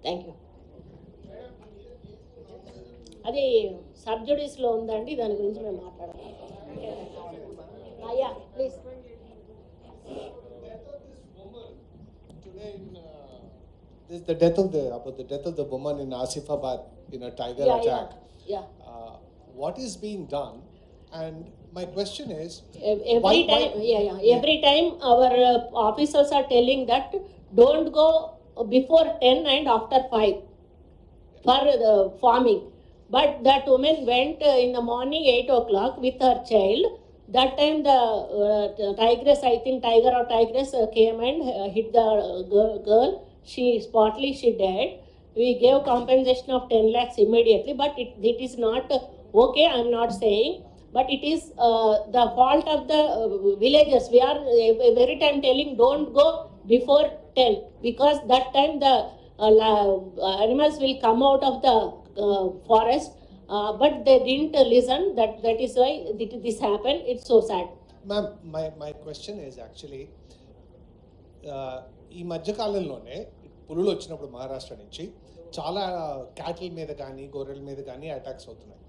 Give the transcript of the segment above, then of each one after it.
Thank you. అది సబ్జుడిస్లో ఉందండి, దాని గురించి మేము మాట్లాడాలి. అయ్యా please. This is the death of the woman in Asifabad in a tiger attack. Yeah. What is being done? And my question is, every time our officers are telling that don't go before 10 and after 5 for the farming. But that woman went in the morning 8 o'clock with her child. That time the tigress, I think tiger or tigress came and hit the girl. She died. We gave compensation of 10 lakhs immediately, but it is not okay, I am not saying, but it is the fault of the villagers. We are every time telling don't go before 10, because that time the animals will come out of the forest, but they didn't listen. That is why this happened. It's so sad. Ma'am, my question is actually, ఈ మధ్యకాలంలోనే పులులు వచ్చినప్పుడు మహారాష్ట్ర నుంచి చాలా cattle మీద కానీ గొర్రెల మీద కానీ అటాక్స్ అవుతున్నాయి.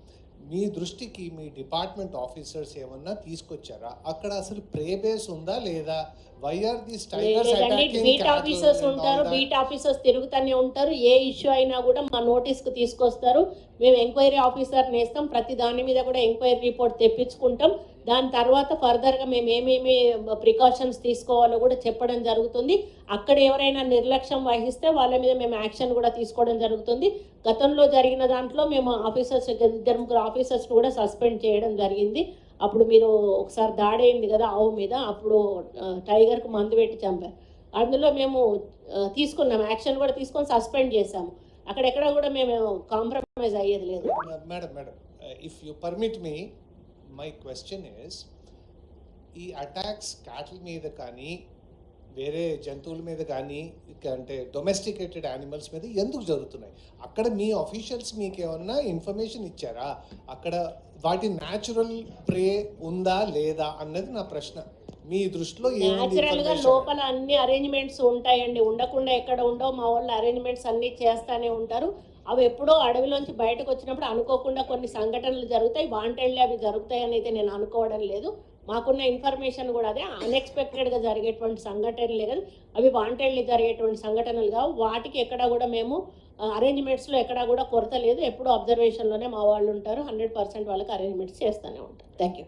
మీ దృష్టికి మీ డిపార్ట్మెంట్ ఆఫీసర్స్ ఏమన్నా తీసుకొచ్చారా? అక్కడ అసలు ప్రే బేస్ ఉందా లేదా? Why are this tigers attacking? Beat officers ఉంటారు, బీట్ ఆఫీసర్స్ తిరుగుతూనే ఉంటారు. ఏ ఇష్యూ అయినా కూడా మా నోటీస్కి తీసుకొస్తారు. మేము ఎంక్వైరీ ఆఫీసర్ నేస్తాం, ప్రతి దాని మీద కూడా ఎంక్వైరీ రిపోర్ట్ తెప్పించుకుంటాం. దాని తర్వాత ఫర్దర్గా మేము ఏమేమి ప్రికాషన్స్ తీసుకోవాలో కూడా చెప్పడం జరుగుతుంది. అక్కడ ఎవరైనా నిర్లక్ష్యం వహిస్తే వాళ్ళ మీద మేము యాక్షన్ కూడా తీసుకోవడం జరుగుతుంది. గతంలో జరిగిన దాంట్లో మేము ఆఫీసర్స్ 2-3 ఆఫీసర్స్ని కూడా సస్పెండ్ చేయడం జరిగింది. అప్పుడు మీరు ఒకసారి దాడి అయింది కదా ఆవు మీద, అప్పుడు టైగర్కి మందు పెట్టి చంపారు. అందులో మేము తీసుకున్నాం, యాక్షన్ కూడా తీసుకొని సస్పెండ్ చేశాము. అక్కడెక్కడ కూడా మేము కాంప్రమైజ్ అయ్యేది లేదు. Madam, if you permit me, my question is, ఈ అటాక్స్ క్యాటిల్ మీద కానీ వేరే జంతువుల మీద కానీ అంటే డొమెస్టికేటెడ్ యానిమల్స్ మీద ఎందుకు జరుగుతున్నాయి? అక్కడ మీ ఆఫీషియల్స్ మీకు ఏమన్నా ఇన్ఫర్మేషన్ ఇచ్చారా? అక్కడ వాటి న్యాచురల్ ప్రే ఉందా లేదా అన్నది నా ప్రశ్న. మీ దృష్టిలో న్యాచురల్గా లోపల అన్ని అరేంజ్మెంట్స్ ఉంటాయండి, ఉండకుండా ఎక్కడ ఉండవు. మా వాళ్ళు అరేంజ్మెంట్స్ అన్నీ చేస్తూనే ఉంటారు. అవి ఎప్పుడో అడవిలోంచి బయటకు వచ్చినప్పుడు అనుకోకుండా కొన్ని సంఘటనలు జరుగుతాయి. వాంటెడ్లీ అవి జరుగుతాయని అయితే నేను అనుకోవడం లేదు. మాకున్న ఇన్ఫర్మేషన్ కూడా అదే, అన్ఎక్స్పెక్టెడ్గా జరిగేటువంటి సంఘటనలే కదా, అవి వాంటెడ్లీ జరిగేటువంటి సంఘటనలు కావు. వాటికి ఎక్కడ కూడా మేము అరేంజ్మెంట్స్లో ఎక్కడా కూడా కొరత లేదు. ఎప్పుడు అబ్జర్వేషన్లోనే మా వాళ్ళు ఉంటారు. 100% వాళ్ళకి అరేంజ్మెంట్స్ చేస్తూనే ఉంటారు. Thank you.